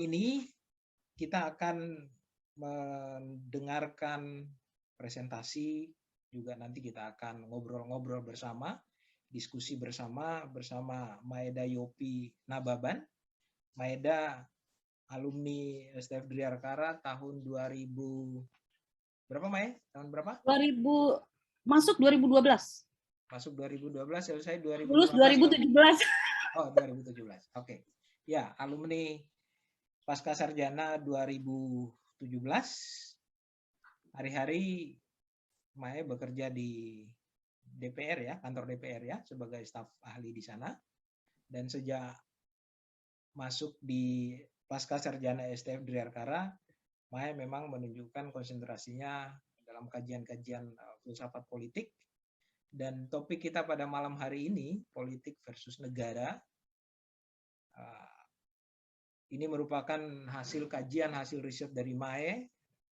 ini kita akan mendengarkan presentasi, juga nanti kita akan ngobrol-ngobrol bersama, diskusi bersama Maeda Yopi Nababan. Maeda alumni STF Driarkara tahun 2000 berapa, Mae? Tahun berapa? 2000 masuk 2012. Masuk 2012, selesai 2015. Lulus 2017. Oh, 2017. Oke. Ya, alumni Pasca Sarjana 2017. Hari-hari Mae bekerja di DPR ya, kantor DPR ya, sebagai staf ahli di sana. Dan sejak masuk di Pasca Sarjana STF Driarkara, Mae memang menunjukkan konsentrasinya dalam kajian-kajian filsafat politik. Dan topik kita pada malam hari ini, politik versus negara. Ini merupakan hasil kajian, hasil riset dari Mae,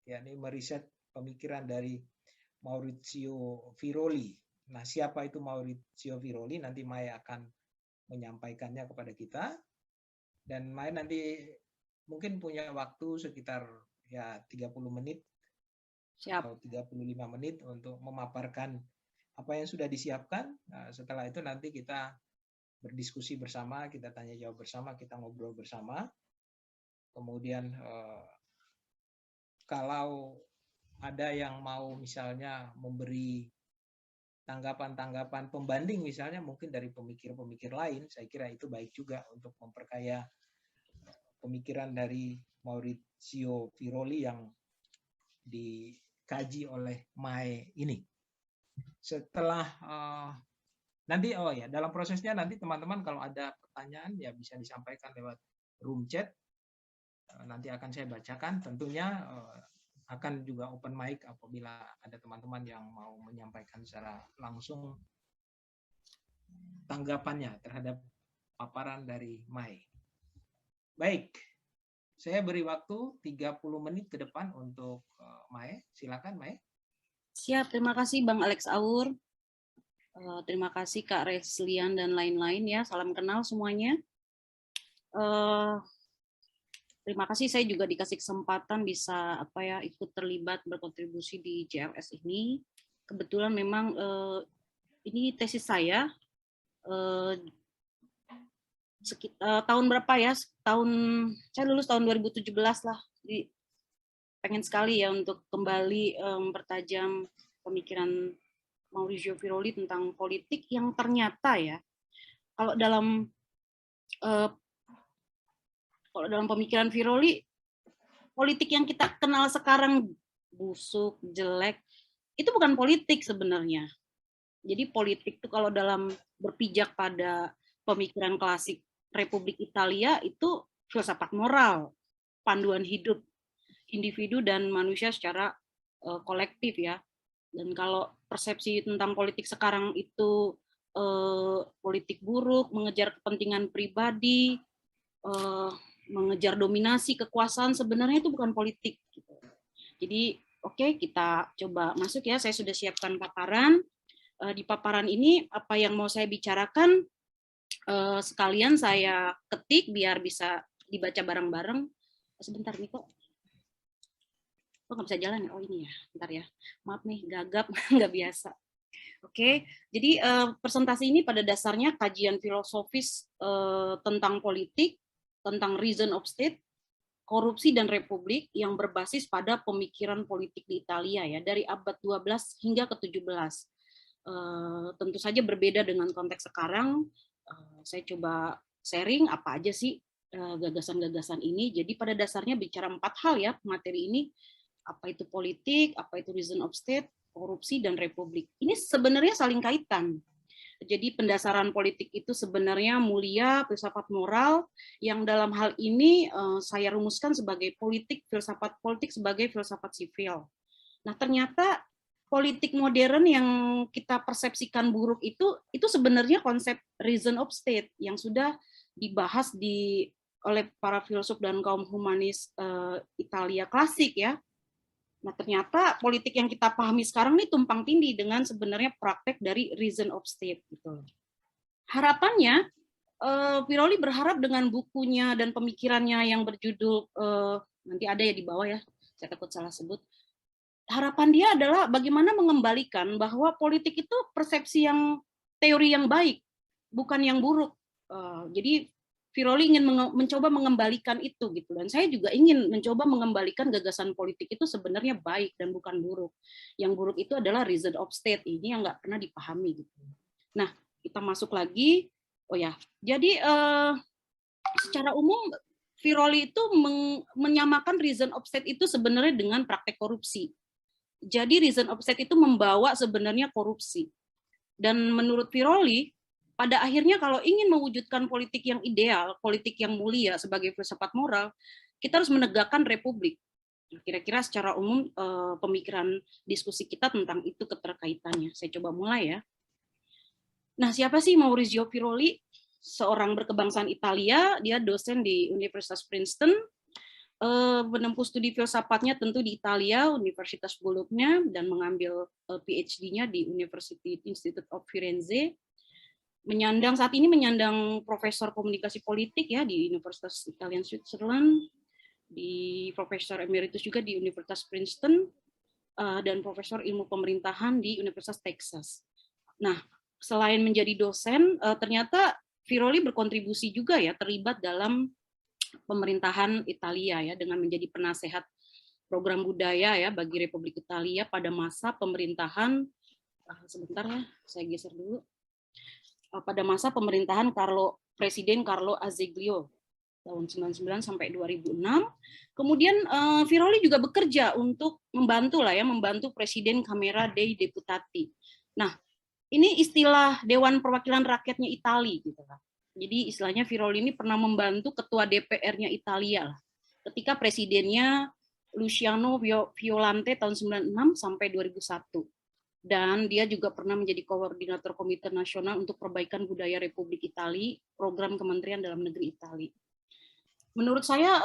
yakni meriset pemikiran dari Maurizio Viroli. Nah, siapa itu Maurizio Viroli? Nanti Mae akan menyampaikannya kepada kita. Dan Mae nanti mungkin punya waktu sekitar ya 30 menit. Siap. Atau 35 menit untuk memaparkan apa yang sudah disiapkan. Nah, setelah itu nanti kita berdiskusi bersama, kita tanya jawab bersama, kita ngobrol bersama. Kemudian kalau ada yang mau misalnya memberi tanggapan-tanggapan pembanding misalnya mungkin dari pemikir-pemikir lain, saya kira itu baik juga untuk memperkaya pemikiran dari Maurizio Viroli yang dikaji oleh Mae ini. Setelah nanti dalam prosesnya nanti teman-teman kalau ada pertanyaan ya bisa disampaikan lewat room chat, nanti akan saya bacakan. Tentunya akan juga open mic apabila ada teman-teman yang mau menyampaikan secara langsung tanggapannya terhadap paparan dari Mae. Baik, saya beri waktu 30 menit ke depan untuk Mae. Silakan Mae. Siap, terima kasih Bang Alex Aur. Terima kasih Kak Reslian dan lain-lain ya. Salam kenal semuanya. Terima kasih saya juga dikasih kesempatan bisa ikut terlibat berkontribusi di JLS ini. Kebetulan memang ini tesis saya tahun berapa ya? Saya lulus tahun 2017 lah. Jadi pengen sekali ya untuk kembali mempertajam pemikiran Maurizio Viroli tentang politik yang ternyata ya kalau dalam pemikiran Viroli, politik yang kita kenal sekarang busuk, jelek, itu bukan politik sebenarnya. Jadi politik itu kalau dalam berpijak pada pemikiran klasik Republik Italia itu filsafat moral, panduan hidup individu dan manusia secara kolektif ya. Dan kalau persepsi tentang politik sekarang itu politik buruk, mengejar kepentingan pribadi, mengejar dominasi kekuasaan, sebenarnya itu bukan politik. Jadi oke, kita coba masuk ya. Saya sudah siapkan paparan. Di paparan ini apa yang mau saya bicarakan sekalian saya ketik biar bisa dibaca bareng-bareng. Sebentar nih kok. Oh, nggak bisa jalan ya? Oh ini ya, bentar ya. Maaf nih, gagap, nggak biasa. Oke, jadi presentasi ini pada dasarnya kajian filosofis tentang politik, tentang reason of state, korupsi dan republik yang berbasis pada pemikiran politik di Italia ya, dari abad 12 hingga ke-17. Tentu saja berbeda dengan konteks sekarang. Saya coba sharing apa aja sih gagasan-gagasan ini. Jadi pada dasarnya bicara 4 hal ya materi ini. Apa itu politik, apa itu reason of state, korupsi, dan republik. Ini sebenarnya saling kaitan. Jadi pendasaran politik itu sebenarnya mulia, filsafat moral, yang dalam hal ini saya rumuskan sebagai filsafat politik sebagai filsafat sivil. Nah ternyata politik modern yang kita persepsikan buruk itu sebenarnya konsep reason of state yang sudah dibahas oleh para filsuf dan kaum humanis Italia klasik ya. Nah, ternyata politik yang kita pahami sekarang ini tumpang tindih dengan sebenarnya praktek dari reason of state gitu. Harapannya Piroli berharap dengan bukunya dan pemikirannya yang berjudul, nanti ada ya di bawah ya, saya takut salah sebut. Harapan dia adalah bagaimana mengembalikan bahwa politik itu persepsi yang teori yang baik, bukan yang buruk. Jadi Firoli ingin mencoba mengembalikan itu gitu, dan saya juga ingin mencoba mengembalikan gagasan politik itu sebenarnya baik dan bukan buruk. Yang buruk itu adalah reason of state, ini yang nggak pernah dipahami gitu. Nah, kita masuk lagi. Oh ya, jadi secara umum Firoli itu menyamakan reason of state itu sebenarnya dengan praktek korupsi. Jadi reason of state itu membawa sebenarnya korupsi. Dan menurut Firoli, pada akhirnya kalau ingin mewujudkan politik yang ideal, politik yang mulia sebagai filsafat moral, kita harus menegakkan republik. Kira-kira secara umum pemikiran diskusi kita tentang itu keterkaitannya. Saya coba mulai ya. Nah, siapa sih Maurizio Firoli? Seorang berkebangsaan Italia, dia dosen di Universitas Princeton, menempuh studi filsafatnya tentu di Italia, Universitas Bologna, dan mengambil PhD-nya di University Institute of Firenze. Saat ini menyandang profesor komunikasi politik ya di Universitas Italian Switzerland, di profesor emeritus juga di Universitas Princeton, dan profesor ilmu pemerintahan di Universitas Texas. Nah, selain menjadi dosen, ternyata Firoli berkontribusi juga ya, terlibat dalam pemerintahan Italia ya, dengan menjadi penasehat program budaya ya bagi Republik Italia pada masa pemerintahan, sebentar ya, saya geser dulu, pada masa pemerintahan Presiden Carlo Azeglio tahun 99 sampai 2006. Kemudian Firoli juga bekerja untuk membantu Presiden Camera dei Deputati. Nah, ini istilah Dewan Perwakilan Rakyatnya Italia gitu kan. Jadi istilahnya Firoli ini pernah membantu ketua DPR-nya Italia lah. Ketika presidennya Luciano Violante tahun 96 sampai 2001. Dan dia juga pernah menjadi koordinator Komite Nasional untuk Perbaikan Budaya Republik Italia, program Kementerian Dalam Negeri Italia. Menurut saya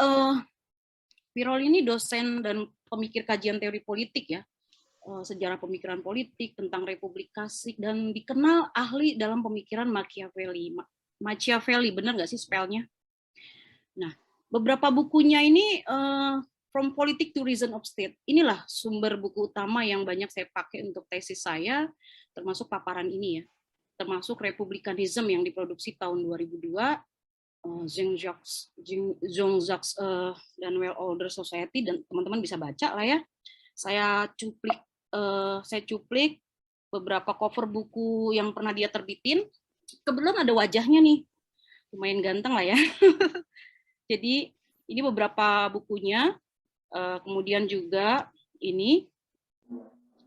Firoli ini dosen dan pemikir kajian teori politik ya, sejarah pemikiran politik tentang republikasi, dan dikenal ahli dalam pemikiran Machiavelli. Machiavelli, benar nggak sih spellnya? Nah, beberapa bukunya ini From Politics to Reason of State. Inilah sumber buku utama yang banyak saya pakai untuk tesis saya, termasuk paparan ini ya. Termasuk Republikanism yang diproduksi tahun 2002, Jean-Jacques dan Well Order Society, dan teman-teman bisa baca lah ya. Saya cuplik beberapa cover buku yang pernah dia terbitin. Kebetulan ada wajahnya nih, lumayan ganteng lah ya. Jadi ini beberapa bukunya, kemudian juga ini.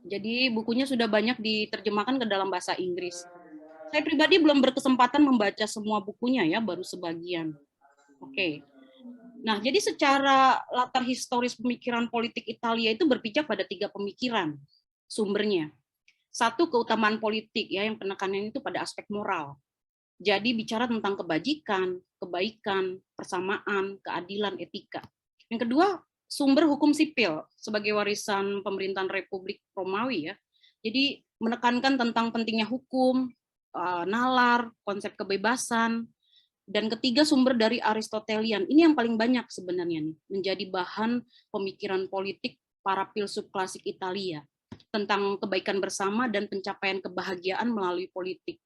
Jadi bukunya sudah banyak diterjemahkan ke dalam bahasa Inggris. Saya pribadi belum berkesempatan membaca semua bukunya ya, baru sebagian. Oke. Nah, jadi secara latar historis pemikiran politik Italia itu berpijak pada 3 pemikiran sumbernya. 1, keutamaan politik ya, yang penekanannya itu pada aspek moral. Jadi bicara tentang kebajikan, kebaikan, persamaan, keadilan, etika. Yang kedua, sumber hukum sipil sebagai warisan pemerintahan Republik Romawi ya. Jadi menekankan tentang pentingnya hukum, nalar, konsep kebebasan. Dan ketiga, sumber dari Aristotelian. Ini yang paling banyak sebenarnya nih, menjadi bahan pemikiran politik para filsuf klasik Italia tentang kebaikan bersama dan pencapaian kebahagiaan melalui politik.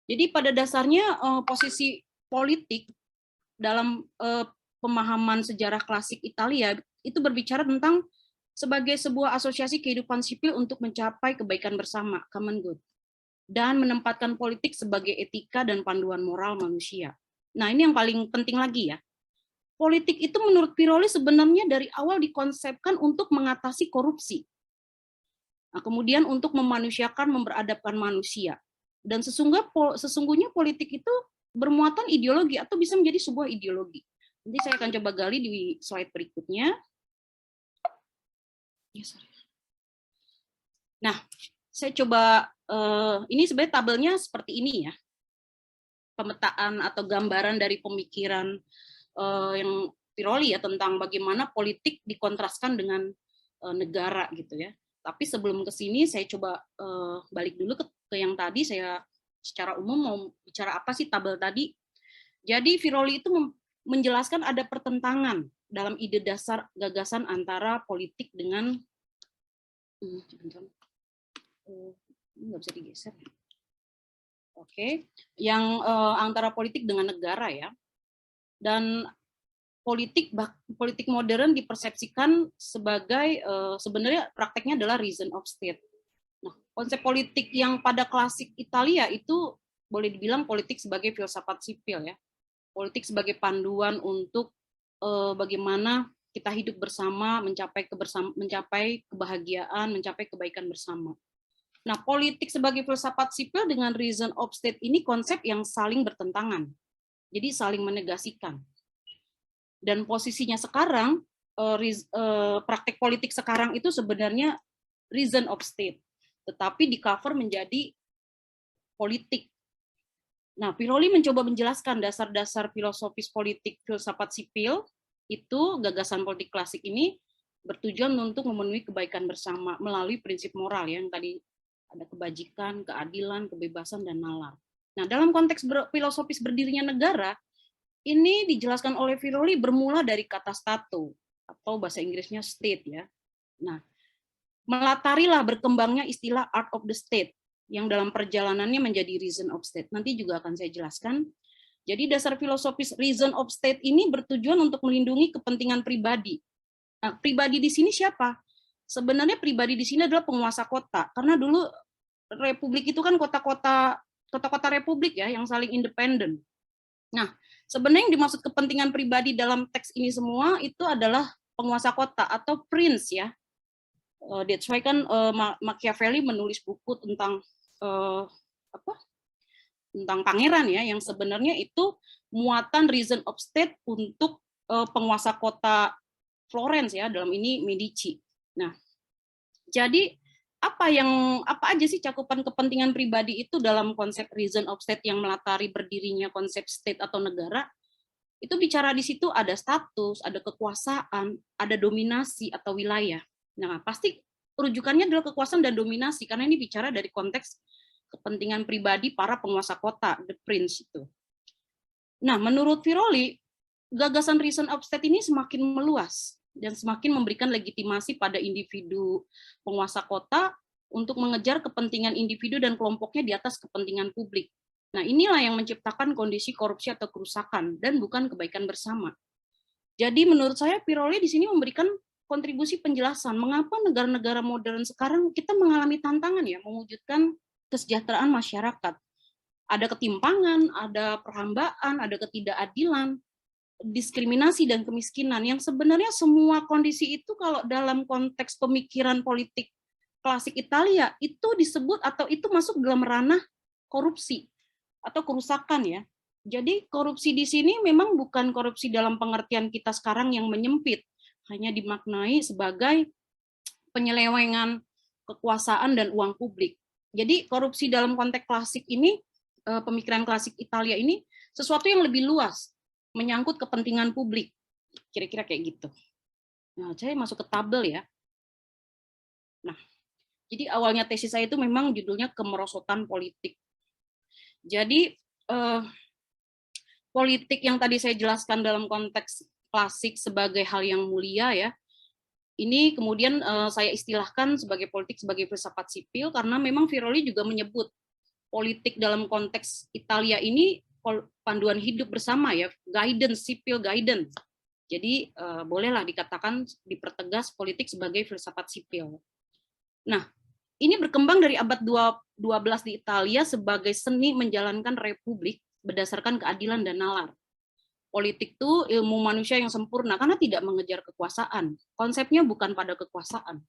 Jadi pada dasarnya posisi politik dalam pemahaman sejarah klasik Italia itu berbicara tentang sebagai sebuah asosiasi kehidupan sipil untuk mencapai kebaikan bersama, common good, dan menempatkan politik sebagai etika dan panduan moral manusia. Nah, ini yang paling penting lagi ya. Politik itu menurut Firoli sebenarnya dari awal dikonsepkan untuk mengatasi korupsi. Nah, kemudian untuk memanusiakan, memberadabkan manusia. Dan sesungguhnya politik itu bermuatan ideologi atau bisa menjadi sebuah ideologi. Nanti saya akan coba gali di slide berikutnya. Nah, saya coba, ini sebenarnya tabelnya seperti ini ya. Pemetaan atau gambaran dari pemikiran yang Firoli ya tentang bagaimana politik dikontraskan dengan negara gitu ya. Tapi sebelum ke sini saya coba balik dulu ke yang tadi, saya secara umum mau bicara apa sih tabel tadi. Jadi Viroli itu menjelaskan ada pertentangan dalam ide dasar gagasan antara politik dengan nggak bisa digeser. Oke, yang antara politik dengan negara ya. Dan politik modern dipersepsikan sebagai sebenarnya prakteknya adalah reason of state. Nah, konsep politik yang pada klasik Italia itu boleh dibilang politik sebagai filsafat sipil ya. Politik sebagai panduan untuk bagaimana kita hidup bersama, mencapai kebahagiaan, mencapai kebaikan bersama. Nah, politik sebagai filsafat sipil dengan reason of state ini konsep yang saling bertentangan. Jadi saling menegasikan. Dan posisinya sekarang, praktek politik sekarang itu sebenarnya reason of state, tetapi di cover menjadi politik. Nah, Viroli mencoba menjelaskan dasar-dasar filosofis politik filsafat sipil, itu gagasan politik klasik ini bertujuan untuk memenuhi kebaikan bersama melalui prinsip moral yang tadi ada kebajikan, keadilan, kebebasan, dan nalar. Nah, dalam konteks filosofis berdirinya negara, ini dijelaskan oleh Viroli bermula dari kata stato, atau bahasa Inggrisnya state ya. Nah, melatarilah berkembangnya istilah art of the state, yang dalam perjalanannya menjadi reason of state. Nanti juga akan saya jelaskan. Jadi dasar filosofis reason of state ini bertujuan untuk melindungi kepentingan pribadi. Nah, pribadi di sini siapa? Sebenarnya pribadi di sini adalah penguasa kota, karena dulu republik itu kan kota-kota republik ya yang saling independen. Nah, sebenarnya yang dimaksud kepentingan pribadi dalam teks ini semua itu adalah penguasa kota atau prince ya. That's why kan Machiavelli menulis buku tentang tentang pangeran ya, yang sebenarnya itu muatan reason of state untuk penguasa kota Florence ya, dalam ini Medici. Nah, jadi apa aja sih cakupan kepentingan pribadi itu dalam konsep reason of state yang melatari berdirinya konsep state atau negara? Itu bicara di situ ada status, ada kekuasaan, ada dominasi atau wilayah. Nah, pasti rujukannya adalah kekuasaan dan dominasi karena ini bicara dari konteks kepentingan pribadi para penguasa kota, the prince itu. Nah, menurut Viroli, gagasan reason of state ini semakin meluas dan semakin memberikan legitimasi pada individu penguasa kota untuk mengejar kepentingan individu dan kelompoknya di atas kepentingan publik. Nah, inilah yang menciptakan kondisi korupsi atau kerusakan dan bukan kebaikan bersama. Jadi menurut saya Viroli di sini memberikan kontribusi penjelasan mengapa negara-negara modern sekarang kita mengalami tantangan ya mewujudkan kesejahteraan masyarakat. Ada ketimpangan, ada perhambaan, ada ketidakadilan, diskriminasi dan kemiskinan yang sebenarnya semua kondisi itu kalau dalam konteks pemikiran politik klasik Italia itu disebut atau itu masuk dalam ranah korupsi atau kerusakan ya. Jadi korupsi di sini memang bukan korupsi dalam pengertian kita sekarang yang menyempit, hanya dimaknai sebagai penyelewengan kekuasaan dan uang publik. Jadi korupsi dalam konteks klasik ini, pemikiran klasik Italia ini sesuatu yang lebih luas, menyangkut kepentingan publik, kira-kira kayak gitu. Nah, saya masuk ke tabel ya. Nah, jadi awalnya tesis saya itu memang judulnya kemerosotan politik. Jadi politik yang tadi saya jelaskan dalam konteks klasik sebagai hal yang mulia ya, ini kemudian saya istilahkan sebagai politik sebagai filsafat sipil karena memang Viroli juga menyebut politik dalam konteks Italia ini panduan hidup bersama ya, guidance, civil guidance. Jadi bolehlah dikatakan dipertegas politik sebagai filsafat sipil. Nah, ini berkembang dari abad 12 di Italia sebagai seni menjalankan republik berdasarkan keadilan dan nalar. Politik itu ilmu manusia yang sempurna karena tidak mengejar kekuasaan. Konsepnya bukan pada kekuasaan.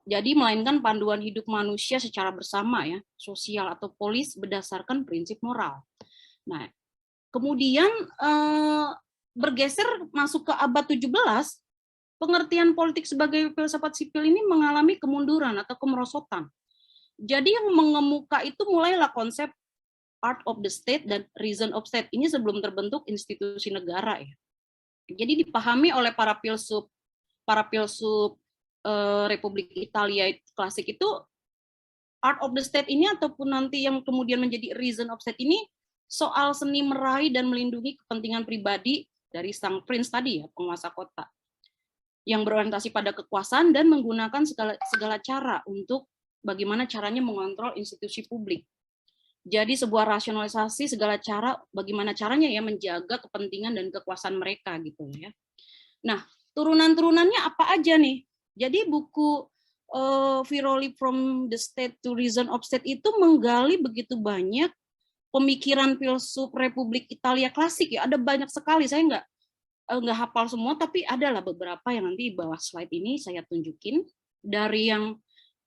Jadi melainkan panduan hidup manusia secara bersama ya, sosial atau polis berdasarkan prinsip moral. Nah, kemudian bergeser masuk ke abad 17, pengertian politik sebagai filsafat sipil ini mengalami kemunduran atau kemerosotan. Jadi yang mengemuka itu mulailah konsep art of the state dan reason of state ini sebelum terbentuk institusi negara ya. Jadi dipahami oleh para filsuf Republik Italia klasik itu art of the state ini ataupun nanti yang kemudian menjadi reason of state ini soal seni meraih dan melindungi kepentingan pribadi dari sang prince tadi ya, penguasa kota, yang berorientasi pada kekuasaan dan menggunakan segala cara untuk bagaimana caranya mengontrol institusi publik. Jadi sebuah rasionalisasi segala cara, bagaimana caranya ya menjaga kepentingan dan kekuasaan mereka gitu ya. Nah, turunan-turunannya apa aja nih? Jadi buku Viroli From the State to Reason of State itu menggali begitu banyak pemikiran filsuf Republik Italia klasik ya. Ada banyak sekali, saya nggak hafal semua, tapi adalah beberapa yang nanti di bawah slide ini saya tunjukin, dari yang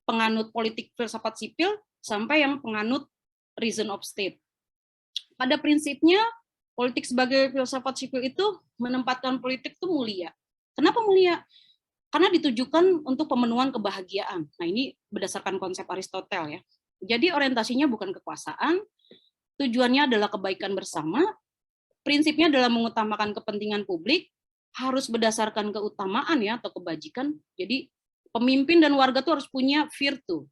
penganut politik filsafat sipil sampai yang penganut reason of state. Pada prinsipnya, politik sebagai filsafat sipil itu menempatkan politik itu mulia. Kenapa mulia? Karena ditujukan untuk pemenuhan kebahagiaan. Nah, ini berdasarkan konsep Aristoteles ya. Jadi orientasinya bukan kekuasaan, tujuannya adalah kebaikan bersama, prinsipnya adalah mengutamakan kepentingan publik, harus berdasarkan keutamaan ya atau kebajikan. Jadi pemimpin dan warga tuh harus punya virtu.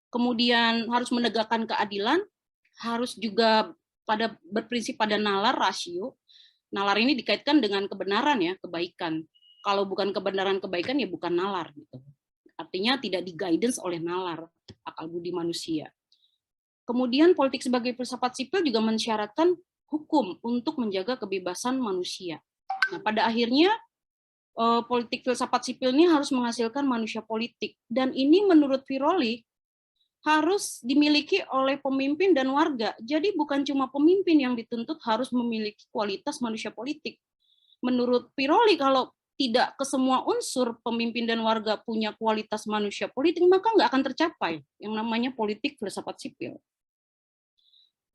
Kemudian harus menegakkan keadilan, harus juga berprinsip pada nalar, rasio. Nalar ini dikaitkan dengan kebenaran ya, kebaikan. Kalau bukan kebenaran kebaikan ya bukan nalar gitu. Artinya tidak di-guidance oleh nalar, akal budi manusia. Kemudian politik sebagai filsafat sipil juga mensyaratkan hukum untuk menjaga kebebasan manusia. Nah, pada akhirnya politik filsafat sipil ini harus menghasilkan manusia politik. Dan ini menurut Viroli harus dimiliki oleh pemimpin dan warga. Jadi bukan cuma pemimpin yang dituntut harus memiliki kualitas manusia politik. Menurut Viroli, kalau tidak ke semua unsur pemimpin dan warga punya kualitas manusia politik, maka nggak akan tercapai yang namanya politik filsafat sipil.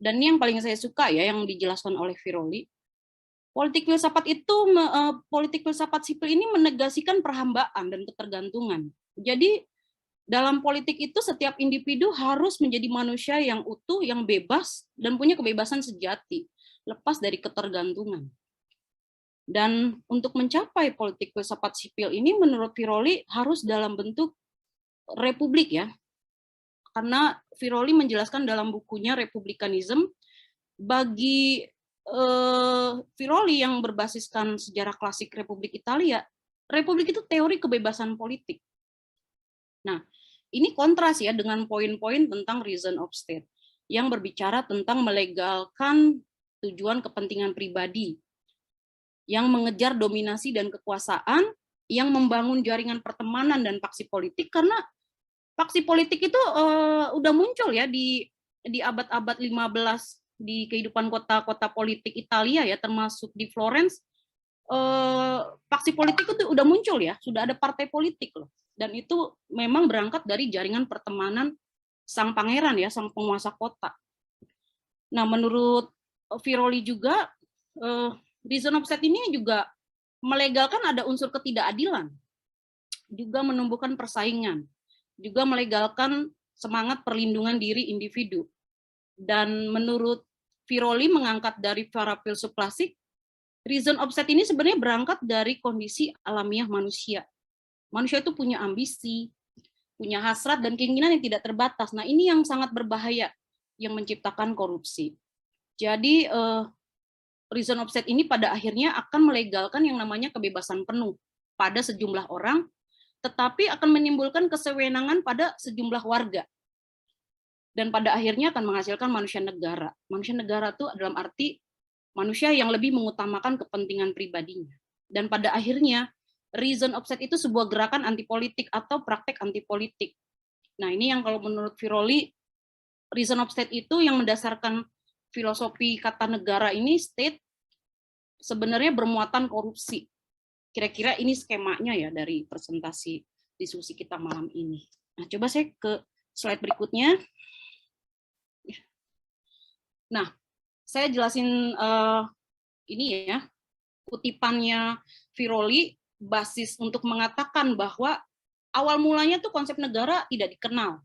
Dan ini yang paling saya suka ya, yang dijelaskan oleh Viroli. Politik filsafat sipil ini menegasikan perhambaan dan ketergantungan. Jadi dalam politik itu setiap individu harus menjadi manusia yang utuh, yang bebas, dan punya kebebasan sejati, lepas dari ketergantungan. Dan untuk mencapai politik filsafat sipil ini menurut Viroli harus dalam bentuk republik ya. Karena Viroli menjelaskan dalam bukunya Republikanism, bagi Viroli yang berbasiskan sejarah klasik Republik Italia, republik itu teori kebebasan politik. Nah, ini kontras ya dengan poin-poin tentang reason of state yang berbicara tentang melegalkan tujuan kepentingan pribadi, yang mengejar dominasi dan kekuasaan, yang membangun jaringan pertemanan dan faksi politik, karena faksi politik itu udah muncul ya di abad-abad 15 di kehidupan kota-kota politik Italia ya, termasuk di Florence. Faksi politik itu udah muncul ya, sudah ada partai politik loh. Dan itu memang berangkat dari jaringan pertemanan sang pangeran ya, sang penguasa kota. Nah, menurut Viroli juga reason of state ini juga melegalkan ada unsur ketidakadilan, juga menumbuhkan persaingan, juga melegalkan semangat perlindungan diri individu. Dan menurut Viroli mengangkat dari para filsuf klasik, reason of state ini sebenarnya berangkat dari kondisi alamiah manusia. Manusia itu punya ambisi, punya hasrat dan keinginan yang tidak terbatas. Nah, ini yang sangat berbahaya, yang menciptakan korupsi. Jadi, reason of state ini pada akhirnya akan melegalkan yang namanya kebebasan penuh pada sejumlah orang, tetapi akan menimbulkan kesewenangan pada sejumlah warga. Dan pada akhirnya akan menghasilkan manusia negara. Manusia negara itu dalam arti manusia yang lebih mengutamakan kepentingan pribadinya. Dan pada akhirnya, reason of state itu sebuah gerakan anti-politik atau praktek anti-politik. Nah, ini yang kalau menurut Viroli, reason of state itu yang mendasarkan filosofi kata negara ini, state, sebenarnya bermuatan korupsi. Kira-kira ini skemanya ya dari presentasi diskusi kita malam ini. Nah, coba saya ke slide berikutnya. Nah, saya jelasin ini ya, kutipannya Viroli, basis untuk mengatakan bahwa awal mulanya tuh konsep negara tidak dikenal.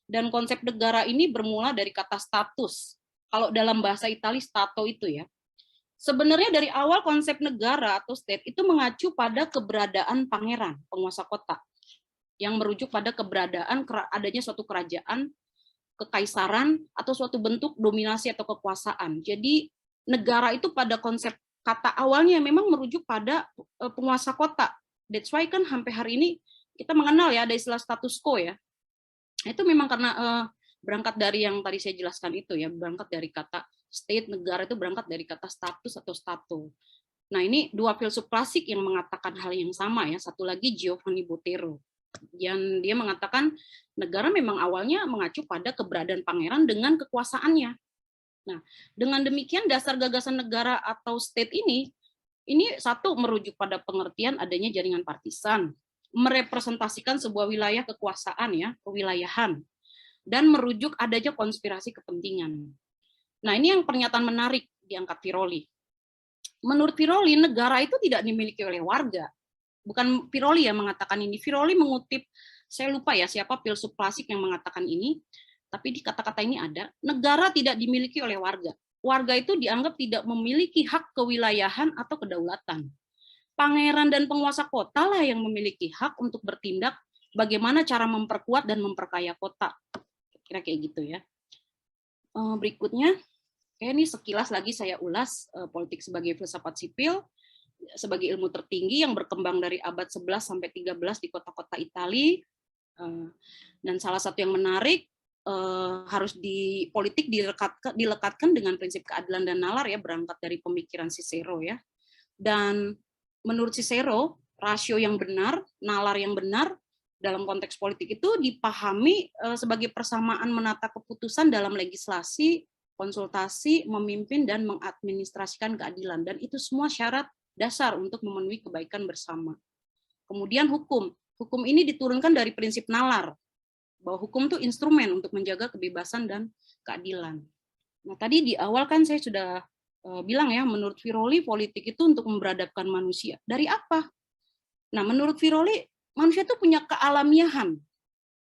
Dan konsep negara ini bermula dari kata status. Kalau dalam bahasa Italia, stato itu ya. Sebenarnya dari awal konsep negara atau state itu mengacu pada keberadaan pangeran, penguasa kota, yang merujuk pada keberadaan adanya suatu kerajaan kekaisaran atau suatu bentuk dominasi atau kekuasaan. Jadi negara itu pada konsep kata awalnya memang merujuk pada penguasa kota. That's why kan sampai hari ini kita mengenal ya ada istilah status quo ya. Itu memang karena berangkat dari yang tadi saya jelaskan itu ya, berangkat dari kata state, negara itu berangkat dari kata status atau stato. Nah, ini dua filsuf klasik yang mengatakan hal yang sama ya. Satu lagi Giovanni Botero. Yang dia mengatakan negara memang awalnya mengacu pada keberadaan pangeran dengan kekuasaannya. Nah, dengan demikian dasar gagasan negara atau state ini satu merujuk pada pengertian adanya jaringan partisan, merepresentasikan sebuah wilayah kekuasaan ya, kewilayahan, dan merujuk adanya konspirasi kepentingan. Nah, ini yang pernyataan menarik diangkat Viroli. Menurut Viroli, negara itu tidak dimiliki oleh warga. Bukan Viroli yang mengatakan ini. Viroli mengutip, saya lupa ya siapa filsuf klasik yang mengatakan ini, tapi di kata-kata ini ada, negara tidak dimiliki oleh warga. Warga itu dianggap tidak memiliki hak kewilayahan atau kedaulatan. Pangeran dan penguasa kota lah yang memiliki hak untuk bertindak bagaimana cara memperkuat dan memperkaya kota. Kira kayak gitu ya. Berikutnya, ini sekilas lagi saya ulas politik sebagai filsafat sipil, sebagai ilmu tertinggi yang berkembang dari abad 11 sampai 13 di kota-kota Italia. Dan salah satu yang menarik, harus di politik dilekatkan dengan prinsip keadilan dan nalar ya, berangkat dari pemikiran Cicero ya. Dan menurut Cicero, rasio yang benar, nalar yang benar dalam konteks politik itu dipahami sebagai persamaan menata keputusan dalam legislasi, konsultasi, memimpin, dan mengadministrasikan keadilan. Dan itu semua syarat dasar untuk memenuhi kebaikan bersama. Kemudian hukum. Hukum ini diturunkan dari prinsip nalar, bahwa hukum itu instrumen untuk menjaga kebebasan dan keadilan. Nah, tadi di awal kan saya sudah bilang ya, menurut Viroli, politik itu untuk memberadabkan manusia. Dari apa? Nah, menurut Viroli, manusia itu punya kealamiahan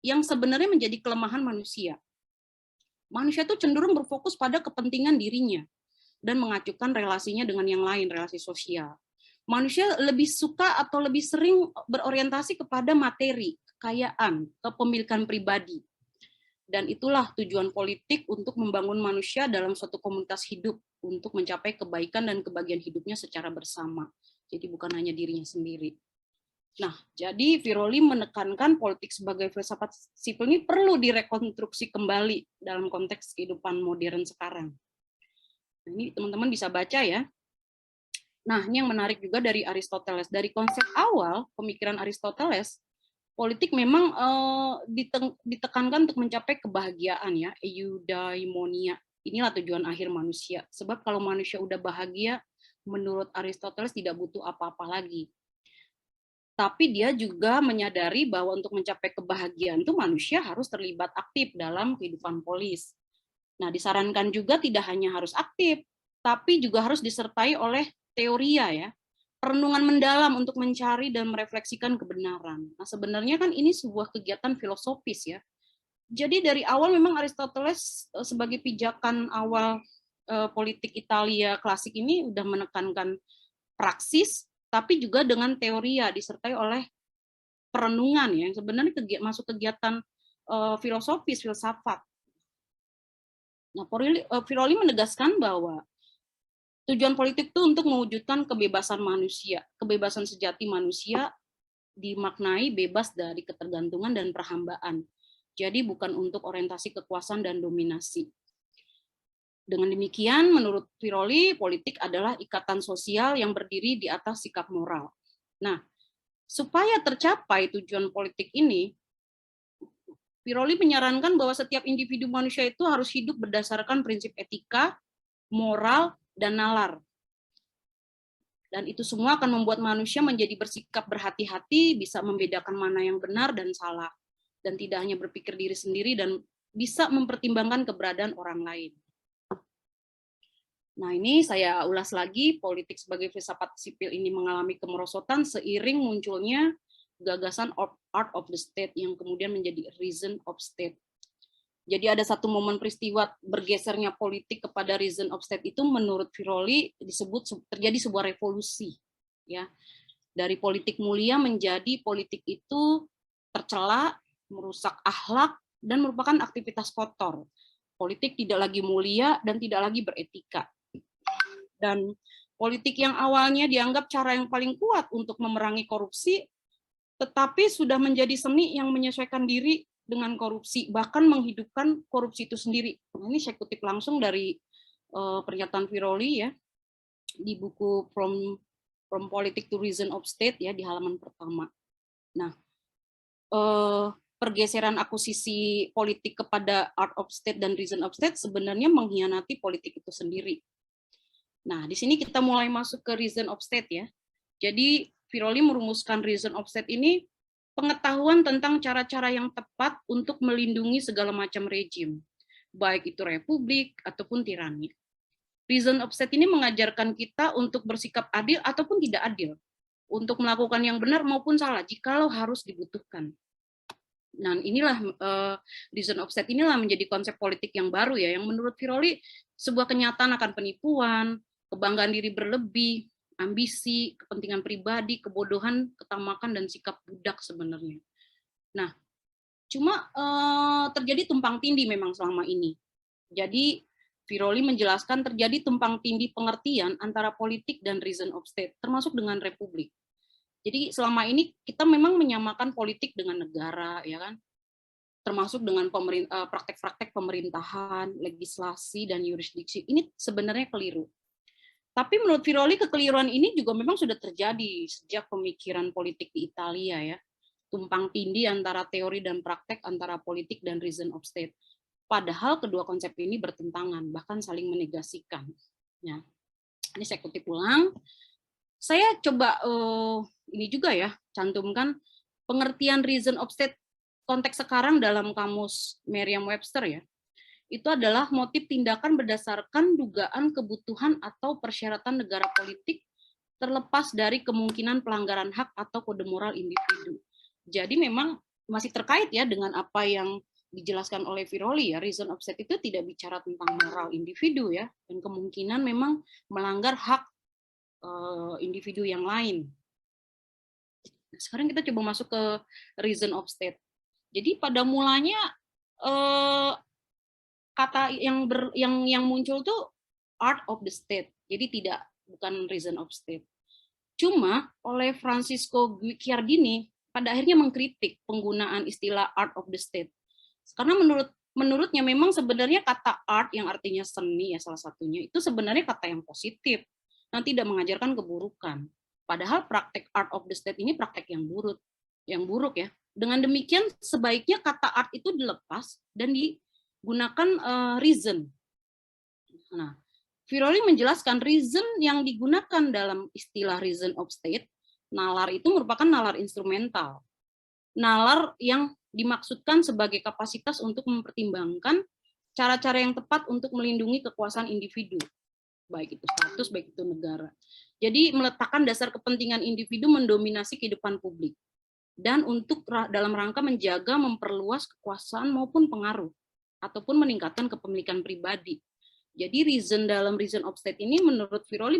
yang sebenarnya menjadi kelemahan manusia. Manusia itu cenderung berfokus pada kepentingan dirinya dan mengacukan relasinya dengan yang lain, relasi sosial. Manusia lebih suka atau lebih sering berorientasi kepada materi, kekayaan, kepemilikan pribadi. Dan itulah tujuan politik untuk membangun manusia dalam suatu komunitas hidup untuk mencapai kebaikan dan kebahagiaan hidupnya secara bersama. Jadi bukan hanya dirinya sendiri. Nah, jadi Viroli menekankan politik sebagai filsafat sipil ini perlu direkonstruksi kembali dalam konteks kehidupan modern sekarang. Nah, ini teman-teman bisa baca ya. Nah, ini yang menarik juga dari Aristoteles. Dari konsep awal pemikiran Aristoteles, politik memang ditekankan untuk mencapai kebahagiaan ya, eudaimonia. Inilah tujuan akhir manusia. Sebab kalau manusia udah bahagia, menurut Aristoteles tidak butuh apa-apa lagi. Tapi dia juga menyadari bahwa untuk mencapai kebahagiaan itu manusia harus terlibat aktif dalam kehidupan polis. Nah, disarankan juga tidak hanya harus aktif, tapi juga harus disertai oleh teoria ya, perenungan mendalam untuk mencari dan merefleksikan kebenaran. Nah, sebenarnya kan ini sebuah kegiatan filosofis ya. Jadi dari awal memang Aristoteles sebagai pijakan awal politik Italia klasik ini udah menekankan praksis, tapi juga dengan teoria disertai oleh perenungan ya, yang sebenarnya masuk kegiatan filosofis, filsafat. Nah, Viroli menegaskan bahwa tujuan politik itu untuk mewujudkan kebebasan manusia. Kebebasan sejati manusia dimaknai bebas dari ketergantungan dan perhambaan. Jadi bukan untuk orientasi kekuasaan dan dominasi. Dengan demikian, menurut Viroli, politik adalah ikatan sosial yang berdiri di atas sikap moral. Nah, supaya tercapai tujuan politik ini, Viroli menyarankan bahwa setiap individu manusia itu harus hidup berdasarkan prinsip etika, moral, dan nalar. Dan itu semua akan membuat manusia menjadi bersikap berhati-hati, bisa membedakan mana yang benar dan salah, dan tidak hanya berpikir diri sendiri dan bisa mempertimbangkan keberadaan orang lain. Nah, ini saya ulas lagi, politik sebagai filsafat sipil ini mengalami kemerosotan seiring munculnya gagasan art of the state yang kemudian menjadi reason of state. Jadi ada satu momen peristiwa bergesernya politik kepada reason of state itu menurut Viroli disebut terjadi sebuah revolusi ya. Dari politik mulia menjadi politik itu tercela, merusak akhlak, dan merupakan aktivitas kotor. Politik tidak lagi mulia dan tidak lagi beretika. Dan politik yang awalnya dianggap cara yang paling kuat untuk memerangi korupsi, tetapi sudah menjadi seni yang menyesuaikan diri dengan korupsi, bahkan menghidupkan korupsi itu sendiri. Nah, ini saya kutip langsung dari pernyataan Viroli ya, di buku From Politics to Reason of State ya, di halaman pertama. Nah, pergeseran akuisisi politik kepada art of state dan reason of state sebenarnya mengkhianati politik itu sendiri. Nah, di sini kita mulai masuk ke reason of state ya. Jadi, Viroli merumuskan reason of state ini pengetahuan tentang cara-cara yang tepat untuk melindungi segala macam rejim, baik itu republik ataupun tirani. Reason of state ini mengajarkan kita untuk bersikap adil ataupun tidak adil, untuk melakukan yang benar maupun salah, jikalau harus dibutuhkan. Nah, inilah reason of state inilah menjadi konsep politik yang baru ya, yang menurut Viroli sebuah kenyataan akan penipuan, kebanggaan diri berlebih, ambisi, kepentingan pribadi, kebodohan, ketamakan, dan sikap budak sebenarnya. Nah, cuma terjadi tumpang tindih memang selama ini. Jadi, Viroli menjelaskan terjadi tumpang tindih pengertian antara politik dan reason of state, termasuk dengan republik. Jadi selama ini kita memang menyamakan politik dengan negara, ya kan? Termasuk dengan praktek-praktek pemerintahan, legislasi, dan yurisdiksi. Ini sebenarnya keliru. Tapi menurut Viroli, kekeliruan ini juga memang sudah terjadi sejak pemikiran politik di Italia ya. Tumpang tindih antara teori dan praktek, antara politik dan reason of state. Padahal kedua konsep ini bertentangan, bahkan saling menegasikan. Ya. Ini saya kutip ulang. Saya coba ini juga ya, cantumkan pengertian reason of state konteks sekarang dalam kamus Merriam-Webster ya. Itu adalah motif tindakan berdasarkan dugaan kebutuhan atau persyaratan negara politik terlepas dari kemungkinan pelanggaran hak atau kode moral individu. Jadi memang masih terkait ya dengan apa yang dijelaskan oleh Viroli ya, reason of state itu tidak bicara tentang moral individu ya, dan kemungkinan memang melanggar hak individu yang lain. Nah, sekarang kita coba masuk ke reason of state. Jadi pada mulanya kata yang muncul tuh art of the state. Jadi bukan reason of state. Cuma oleh Francisco Guicciardini pada akhirnya mengkritik penggunaan istilah art of the state. Karena menurutnya memang sebenarnya kata art yang artinya seni ya salah satunya itu sebenarnya kata yang positif. Yang tidak mengajarkan keburukan. Padahal praktek art of the state ini praktek yang buruk ya. Dengan demikian sebaiknya kata art itu dilepas dan digunakan reason. Nah, Viroli menjelaskan reason yang digunakan dalam istilah reason of state, nalar itu merupakan nalar instrumental. Nalar yang dimaksudkan sebagai kapasitas untuk mempertimbangkan cara-cara yang tepat untuk melindungi kekuasaan individu, baik itu status, baik itu negara. Jadi meletakkan dasar kepentingan individu mendominasi kehidupan publik, dan untuk dalam rangka menjaga memperluas kekuasaan maupun pengaruh, ataupun meningkatkan kepemilikan pribadi. Jadi reason dalam reason of state ini menurut Viroli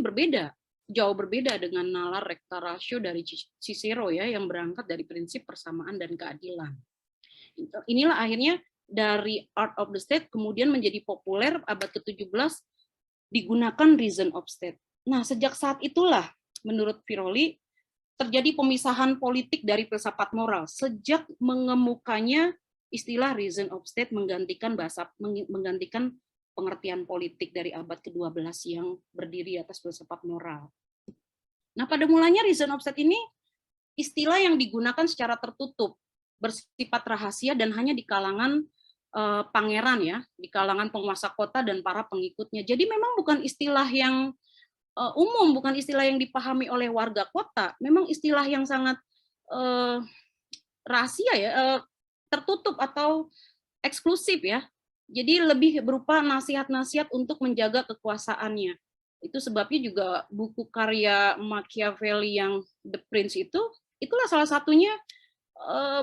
jauh berbeda dengan nalar recta ratio dari Cicero ya, yang berangkat dari prinsip persamaan dan keadilan. Inilah akhirnya dari art of the state kemudian menjadi populer abad ke-17 digunakan reason of state. Nah, sejak saat itulah menurut Viroli terjadi pemisahan politik dari filsafat moral sejak mengemukanya istilah reason of state menggantikan pengertian politik dari abad ke-12 yang berdiri atas filsafat moral. Nah, pada mulanya reason of state ini istilah yang digunakan secara tertutup, bersifat rahasia dan hanya di kalangan pangeran ya, di kalangan penguasa kota dan para pengikutnya. Jadi memang bukan istilah yang umum, bukan istilah yang dipahami oleh warga kota, memang istilah yang sangat rahasia ya, tertutup atau eksklusif ya. Jadi lebih berupa nasihat-nasihat untuk menjaga kekuasaannya. Itu sebabnya juga buku karya Machiavelli yang The Prince itulah salah satunya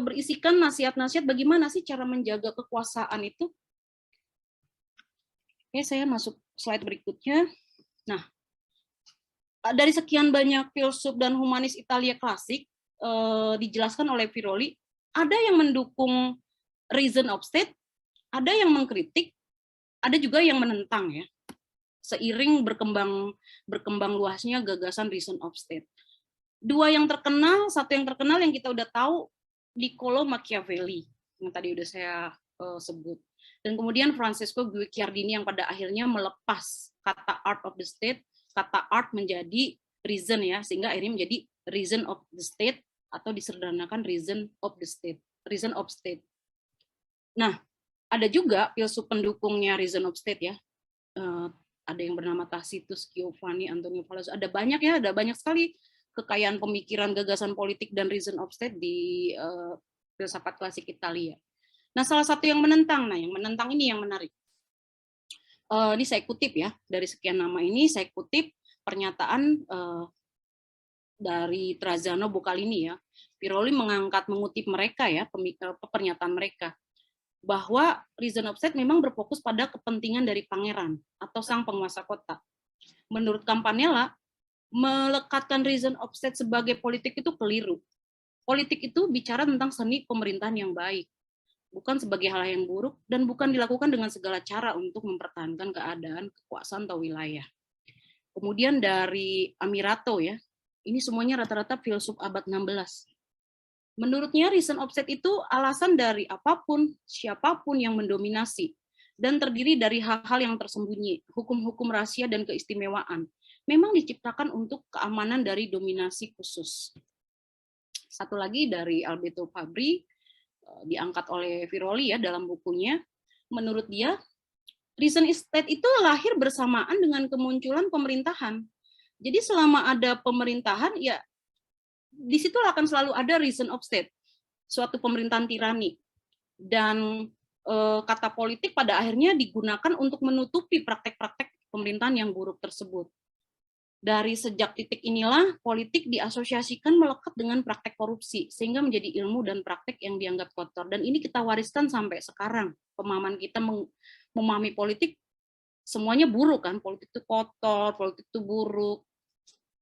berisikan nasihat-nasihat bagaimana sih cara menjaga kekuasaan itu. Oke, saya masuk slide berikutnya. Nah, dari sekian banyak filsuf dan humanis Italia klasik dijelaskan oleh Viroli, ada yang mendukung reason of state, ada yang mengkritik, ada juga yang menentang ya. Seiring berkembang luasnya gagasan reason of state. Dua yang terkenal, satu yang terkenal yang kita udah tahu, Niccolo Machiavelli yang tadi udah saya sebut. Dan kemudian Francesco Guicciardini yang pada akhirnya melepas kata art of the state, kata art menjadi reason ya, sehingga akhirnya menjadi reason of the state atau disederhanakan reason of the state, reason of state. Nah, ada juga filsuf pendukungnya reason of state ya. Ada yang bernama Tacitus, Giovanni, Antonio Vallas, ada banyak ya, ada banyak sekali kekayaan pemikiran, gagasan politik, dan reason of state di filsafat klasik Italia. Nah, salah satu yang menentang, yang menentang ini yang menarik. Ini saya kutip ya, dari sekian nama ini, saya kutip pernyataan dari Trajano Boccalini ya. Piroli mengutip mereka ya, pernyataan mereka, bahwa reason of state memang berfokus pada kepentingan dari pangeran atau sang penguasa kota. Menurut Campanella, melekatkan reason of state sebagai politik itu keliru. Politik itu bicara tentang seni pemerintahan yang baik, bukan sebagai hal yang buruk, dan bukan dilakukan dengan segala cara untuk mempertahankan keadaan, kekuasaan, atau wilayah. Kemudian dari Amirato ya, ini semuanya rata-rata filsuf abad 16. Menurutnya reason of state itu alasan dari apapun, siapapun yang mendominasi, dan terdiri dari hal-hal yang tersembunyi, hukum-hukum rahasia dan keistimewaan. Memang diciptakan untuk keamanan dari dominasi khusus. Satu lagi dari Alberto Fabri, diangkat oleh Viroli ya dalam bukunya, menurut dia, reason of state itu lahir bersamaan dengan kemunculan pemerintahan. Jadi selama ada pemerintahan, ya di situ akan selalu ada reason of state, suatu pemerintahan tirani. Dan kata politik pada akhirnya digunakan untuk menutupi praktek-praktek pemerintahan yang buruk tersebut. Dari sejak titik inilah, politik diasosiasikan melekat dengan praktek korupsi, sehingga menjadi ilmu dan praktek yang dianggap kotor. Dan ini kita wariskan sampai sekarang. Pemahaman kita memahami politik, semuanya buruk kan, politik itu kotor, politik itu buruk.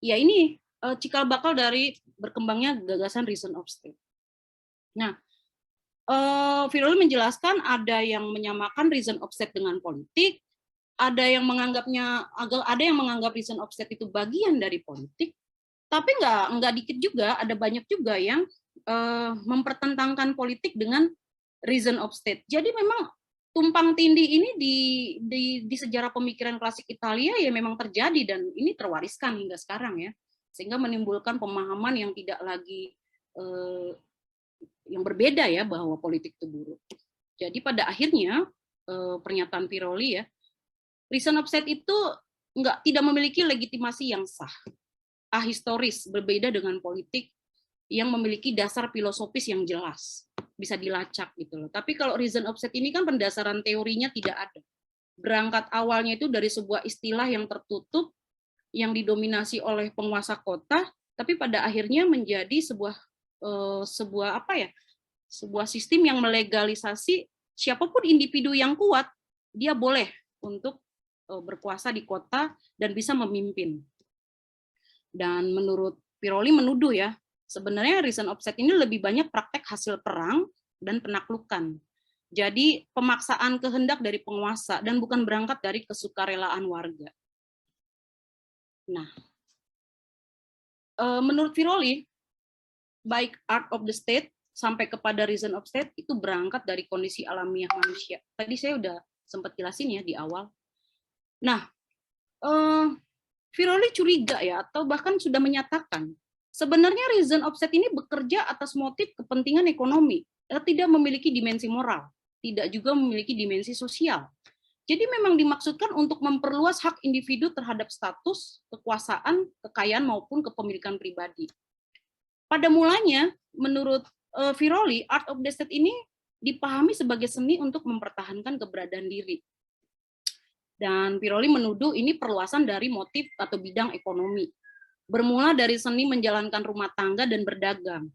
Ya ini cikal bakal dari berkembangnya gagasan reason of state. Nah, Viroli menjelaskan ada yang menyamakan reason of state dengan politik, ada yang menganggap reason of state itu bagian dari politik, tapi nggak dikit juga, ada banyak juga yang mempertentangkan politik dengan reason of state. Jadi memang tumpang tindih ini di sejarah pemikiran klasik Italia ya memang terjadi, dan ini terwariskan hingga sekarang ya, sehingga menimbulkan pemahaman yang tidak lagi yang berbeda ya, bahwa politik itu buruk. Jadi pada akhirnya pernyataan Viroli ya, reason of state itu tidak memiliki legitimasi yang sah, ahistoris, berbeda dengan politik yang memiliki dasar filosofis yang jelas, bisa dilacak gitu loh. Tapi kalau reason of state ini kan pendasaran teorinya tidak ada. Berangkat awalnya itu dari sebuah istilah yang tertutup, yang didominasi oleh penguasa kota, tapi pada akhirnya menjadi sebuah sistem yang melegalisasi siapapun individu yang kuat, dia boleh untuk berkuasa di kota dan bisa memimpin. Dan menurut Viroli menuduh ya, sebenarnya reason of state ini lebih banyak praktek hasil perang dan penaklukan. Jadi pemaksaan kehendak dari penguasa dan bukan berangkat dari kesukarelaan warga. Nah, menurut Viroli, baik art of the state sampai kepada reason of state itu berangkat dari kondisi alamiah manusia. Tadi saya udah sempat jelasin ya di awal. Nah, Viroli curiga ya, atau bahkan sudah menyatakan, sebenarnya reason of state ini bekerja atas motif kepentingan ekonomi, tidak memiliki dimensi moral, tidak juga memiliki dimensi sosial. Jadi memang dimaksudkan untuk memperluas hak individu terhadap status, kekuasaan, kekayaan maupun kepemilikan pribadi. Pada mulanya, menurut Viroli, art of the state ini dipahami sebagai seni untuk mempertahankan keberadaan diri. Dan Viroli menuduh ini perluasan dari motif atau bidang ekonomi. Bermula dari seni menjalankan rumah tangga dan berdagang.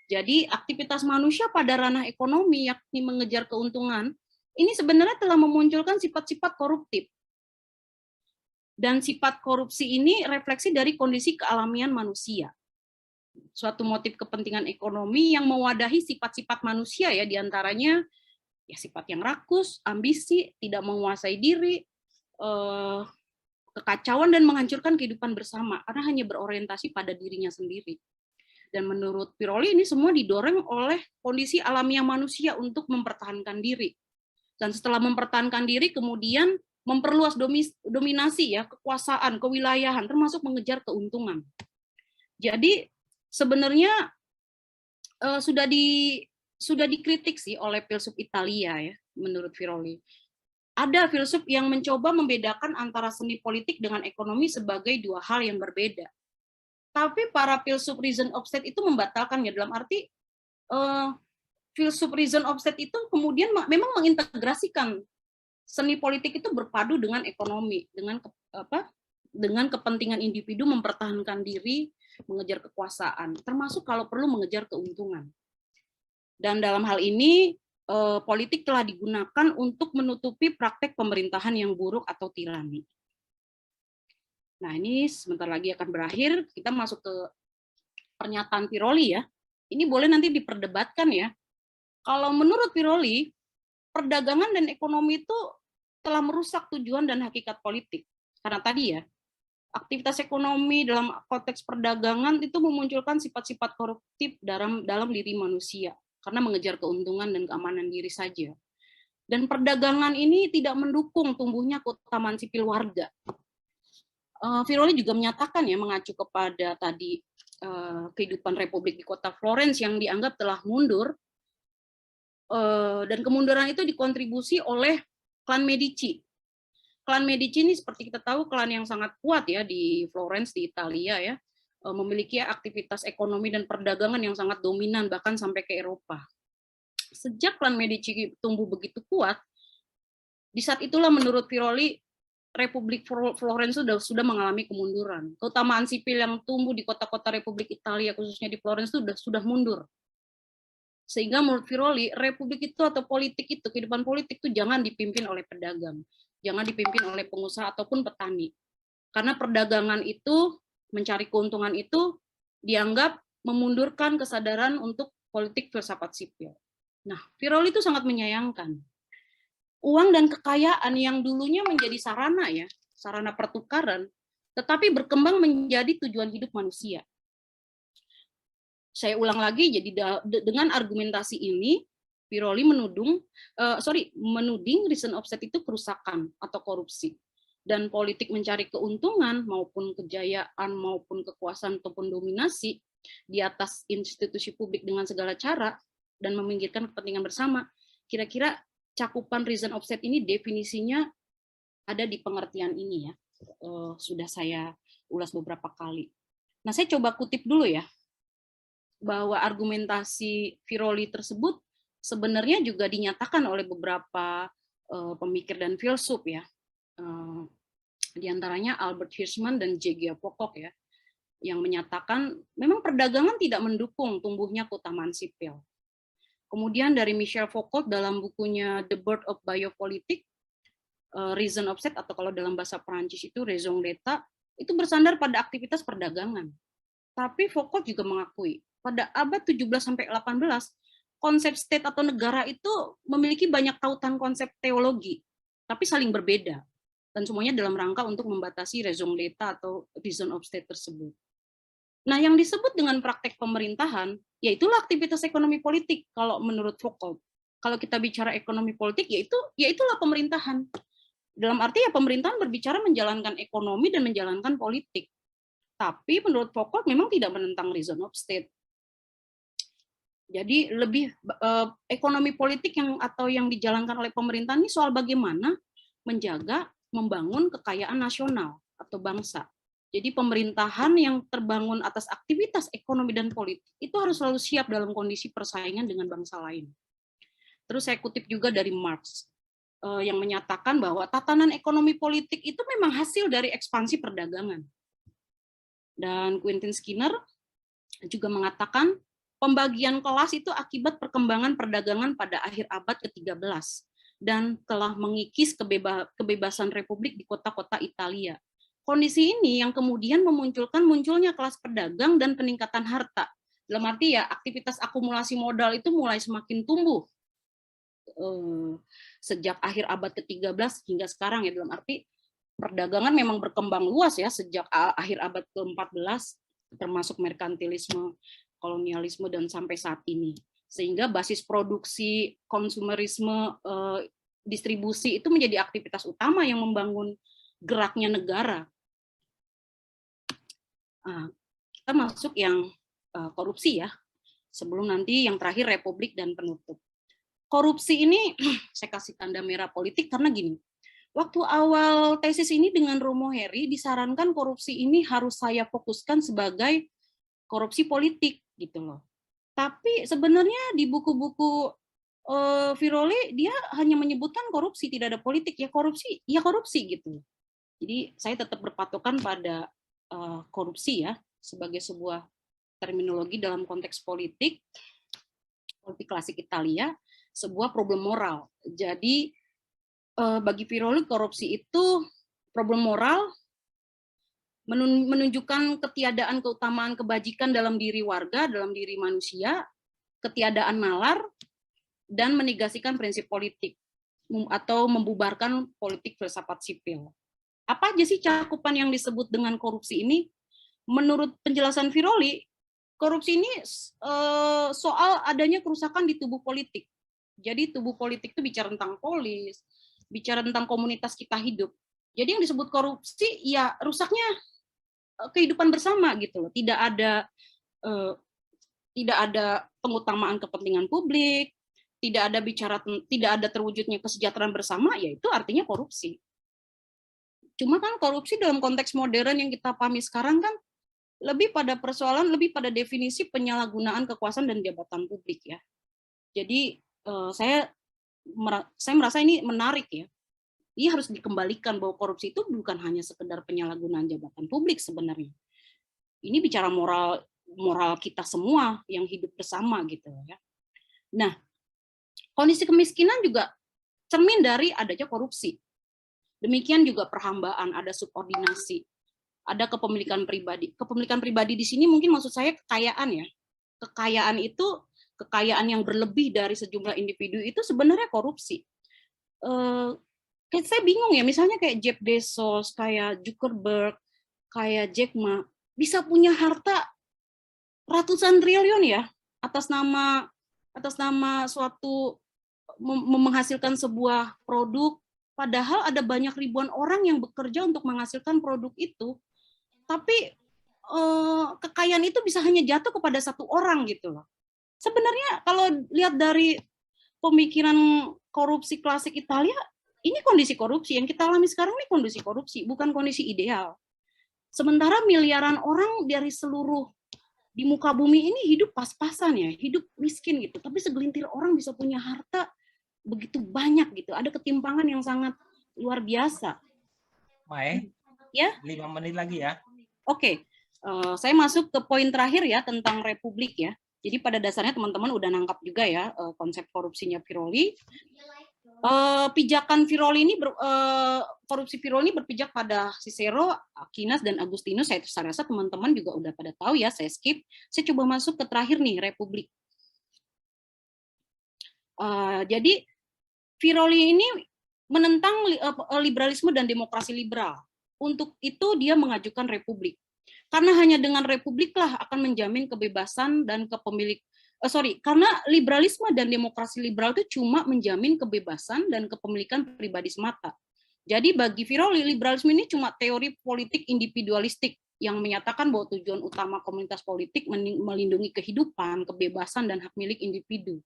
Jadi aktivitas manusia pada ranah ekonomi, yakni mengejar keuntungan, ini sebenarnya telah memunculkan sifat-sifat koruptif. Dan sifat korupsi ini refleksi dari kondisi kealamian manusia. suatu motif kepentingan ekonomi yang mewadahi sifat-sifat manusia ya, diantaranya ya sifat yang rakus, ambisi, tidak menguasai diri, kekacauan dan menghancurkan kehidupan bersama karena hanya berorientasi pada dirinya sendiri. Dan menurut Piroli ini semua didorong oleh kondisi alamiah manusia untuk mempertahankan diri. Dan setelah mempertahankan diri kemudian memperluas dominasi ya, kekuasaan, kewilayahan, termasuk mengejar keuntungan. Jadi sebenarnya sudah dikritik sih oleh filsuf Italia ya, menurut Piroli. Ada filsuf yang mencoba membedakan antara seni politik dengan ekonomi sebagai dua hal yang berbeda. Tapi para filsuf reason of state itu membatalkannya, dalam arti filsuf reason of state itu kemudian memang mengintegrasikan seni politik itu berpadu dengan ekonomi, dengan kepentingan individu mempertahankan diri, mengejar kekuasaan, termasuk kalau perlu mengejar keuntungan. Dan dalam hal ini politik telah digunakan untuk menutupi praktek pemerintahan yang buruk atau tirani. Nah, ini sebentar lagi akan berakhir, kita masuk ke pernyataan Piroli ya. Ini boleh nanti diperdebatkan ya. Kalau menurut Piroli, perdagangan dan ekonomi itu telah merusak tujuan dan hakikat politik. Karena tadi ya, aktivitas ekonomi dalam konteks perdagangan itu memunculkan sifat-sifat koruptif dalam diri manusia, karena mengejar keuntungan dan keamanan diri saja. Dan perdagangan ini tidak mendukung tumbuhnya keutamaan sipil warga. Piroli juga menyatakan ya, mengacu kepada tadi kehidupan Republik di kota Florence yang dianggap telah mundur, dan kemunduran itu dikontribusi oleh klan Medici. Klan Medici ini seperti kita tahu klan yang sangat kuat ya di Florence di Italia ya, memiliki aktivitas ekonomi dan perdagangan yang sangat dominan bahkan sampai ke Eropa. Sejak klan Medici tumbuh begitu kuat, di saat itulah menurut Piroli Republik Florence sudah mengalami kemunduran. Keutamaan sipil yang tumbuh di kota-kota Republik Italia, khususnya di Florence, itu sudah mundur. Sehingga menurut Piroli, republik itu atau politik itu, kehidupan politik itu jangan dipimpin oleh pedagang, jangan dipimpin oleh pengusaha ataupun petani. Karena perdagangan itu, mencari keuntungan itu, dianggap memundurkan kesadaran untuk politik filsafat sipil. Nah, Piroli itu sangat menyayangkan. Uang dan kekayaan yang dulunya menjadi sarana ya, sarana pertukaran, tetapi berkembang menjadi tujuan hidup manusia. Saya ulang lagi, jadi dengan argumentasi ini, Piroli menuding reason of state itu kerusakan atau korupsi. Dan politik mencari keuntungan maupun kejayaan maupun kekuasaan ataupun dominasi di atas institusi publik dengan segala cara dan meminggirkan kepentingan bersama, kira-kira cakupan reason of state ini definisinya ada di pengertian ini ya. Sudah saya ulas beberapa kali. Nah, saya coba kutip dulu ya, bahwa argumentasi Piroli tersebut sebenarnya juga dinyatakan oleh beberapa pemikir dan filsuf ya. Di antaranya Albert Hirschman dan J.G. Pocock ya, yang menyatakan memang perdagangan tidak mendukung tumbuhnya keutamaan sipil. Kemudian dari Michel Foucault dalam bukunya The Birth of Biopolitics, reason of state atau kalau dalam bahasa Perancis itu raison d'être, itu bersandar pada aktivitas perdagangan. Tapi Foucault juga mengakui pada abad 17 sampai 18 konsep state atau negara itu memiliki banyak tautan konsep teologi, tapi saling berbeda dan semuanya dalam rangka untuk membatasi raison d'être atau reason of state tersebut. Nah, yang disebut dengan praktek pemerintahan, yaitulah aktivitas ekonomi politik kalau menurut Foucault. Kalau kita bicara ekonomi politik, yaitulah pemerintahan. Dalam arti ya pemerintahan berbicara menjalankan ekonomi dan menjalankan politik. Tapi menurut Foucault memang tidak menentang reason of state. Jadi lebih ekonomi politik yang dijalankan oleh pemerintahan ini soal bagaimana menjaga, membangun kekayaan nasional atau bangsa. Jadi pemerintahan yang terbangun atas aktivitas ekonomi dan politik itu harus selalu siap dalam kondisi persaingan dengan bangsa lain. Terus saya kutip juga dari Marx yang menyatakan bahwa tatanan ekonomi politik itu memang hasil dari ekspansi perdagangan. Dan Quentin Skinner juga mengatakan pembagian kelas itu akibat perkembangan perdagangan pada akhir abad ke-13 dan telah mengikis kebebasan republik di kota-kota Italia. kondisi ini yang kemudian munculnya kelas pedagang dan peningkatan harta. Dalam arti ya aktivitas akumulasi modal itu mulai semakin tumbuh sejak akhir abad ke-13 hingga sekarang ya, dalam arti perdagangan memang berkembang luas ya sejak akhir abad ke-14 termasuk merkantilisme, kolonialisme dan sampai saat ini. Sehingga basis produksi, konsumerisme, distribusi itu menjadi aktivitas utama yang membangun geraknya negara. Kita masuk yang korupsi ya, sebelum nanti yang terakhir republik dan penutup. Korupsi ini saya kasih tanda merah politik karena gini, waktu awal tesis ini dengan Romo Heri disarankan korupsi ini harus saya fokuskan sebagai korupsi politik gitu loh. Tapi sebenarnya di buku-buku Viroli dia hanya menyebutkan korupsi, tidak ada politik, ya korupsi gitu. Jadi saya tetap berpatokan pada korupsi ya sebagai sebuah terminologi dalam konteks politik klasik Italia, sebuah problem moral. Jadi bagi Viroli korupsi itu problem moral, menunjukkan ketiadaan keutamaan kebajikan dalam diri warga, dalam diri manusia, ketiadaan nalar, dan menegasikan prinsip politik atau membubarkan politik filsafat sipil. Apa aja sih cakupan yang disebut dengan korupsi ini? Menurut penjelasan Viroli, korupsi ini soal adanya kerusakan di tubuh politik. Jadi tubuh politik itu bicara tentang polis, bicara tentang komunitas kita hidup. Jadi yang disebut korupsi ya rusaknya kehidupan bersama gitu loh. Tidak ada pengutamaan kepentingan publik, tidak ada terwujudnya kesejahteraan bersama, yaitu artinya korupsi. Cuma kan korupsi dalam konteks modern yang kita pahami sekarang kan lebih pada persoalan, lebih pada definisi penyalahgunaan kekuasaan dan jabatan publik ya. Jadi saya merasa ini menarik ya. Ini harus dikembalikan bahwa korupsi itu bukan hanya sekedar penyalahgunaan jabatan publik sebenarnya. Ini bicara moral kita semua yang hidup bersama gitu ya. Nah, kondisi kemiskinan juga cermin dari adanya korupsi. Demikian juga perhambaan, ada subordinasi, ada kepemilikan pribadi. Kepemilikan pribadi di sini mungkin maksud saya kekayaan ya. Kekayaan itu, kekayaan yang berlebih dari sejumlah individu itu sebenarnya korupsi. Saya bingung ya, misalnya kayak Jeff Bezos, kayak Zuckerberg, kayak Jack Ma, bisa punya harta ratusan triliun ya, atas nama suatu menghasilkan sebuah produk, padahal ada banyak ribuan orang yang bekerja untuk menghasilkan produk itu, tapi kekayaan itu bisa hanya jatuh kepada satu orang gitu loh. Sebenarnya kalau lihat dari pemikiran korupsi klasik Italia, ini kondisi korupsi yang kita alami sekarang ini kondisi korupsi, bukan kondisi ideal. Sementara miliaran orang dari seluruh di muka bumi ini hidup pas-pasan ya, hidup miskin gitu, tapi segelintir orang bisa punya harta begitu banyak gitu, ada ketimpangan yang sangat luar biasa. Mae, ya 5 menit lagi ya. Oke, saya masuk ke poin terakhir ya tentang republik ya. Jadi pada dasarnya teman-teman udah nangkap juga ya konsep korupsinya Viroli. Pijakan Viroli ini korupsi Viroli ini berpijak pada Cicero, Aquinas dan Agustinus. Saya rasa teman-teman juga udah pada tahu ya, saya skip. Saya coba masuk ke terakhir nih, republik. Jadi Viroli ini menentang liberalisme dan demokrasi liberal. Untuk itu dia mengajukan republik. Karena hanya dengan republiklah akan menjamin kebebasan dan karena liberalisme dan demokrasi liberal itu cuma menjamin kebebasan dan kepemilikan pribadi semata. Jadi bagi Viroli, liberalisme ini cuma teori politik individualistik yang menyatakan bahwa tujuan utama komunitas politik melindungi kehidupan, kebebasan, dan hak milik individu.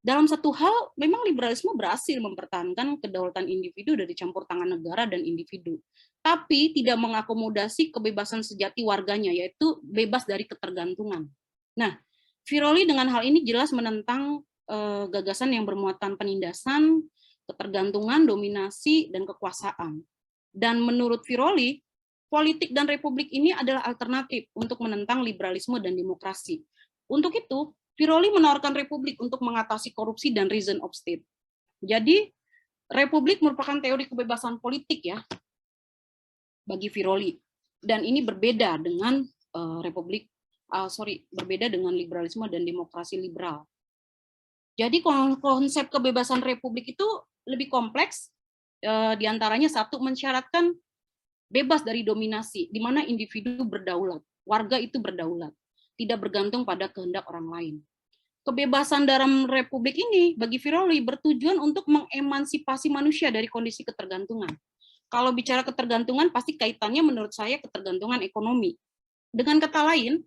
Dalam satu hal, memang liberalisme berhasil mempertahankan kedaulatan individu dari campur tangan negara dan individu, tapi tidak mengakomodasi kebebasan sejati warganya, yaitu bebas dari ketergantungan. Nah, Viroli dengan hal ini jelas menentang gagasan yang bermuatan penindasan, ketergantungan, dominasi, dan kekuasaan. Dan menurut Viroli, politik dan republik ini adalah alternatif untuk menentang liberalisme dan demokrasi. Untuk itu, Viroli menawarkan republik untuk mengatasi korupsi dan reason of state. Jadi, republik merupakan teori kebebasan politik ya. bagi Firoli. Dan ini berbeda dengan berbeda dengan liberalisme dan demokrasi liberal. Jadi konsep kebebasan republik itu lebih kompleks, diantaranya satu, mensyaratkan bebas dari dominasi, di mana individu berdaulat, warga itu berdaulat, tidak bergantung pada kehendak orang lain. Kebebasan dalam republik ini bagi Firoli bertujuan untuk mengemansipasi manusia dari kondisi ketergantungan. Kalau bicara ketergantungan, pasti kaitannya menurut saya ketergantungan ekonomi. Dengan kata lain,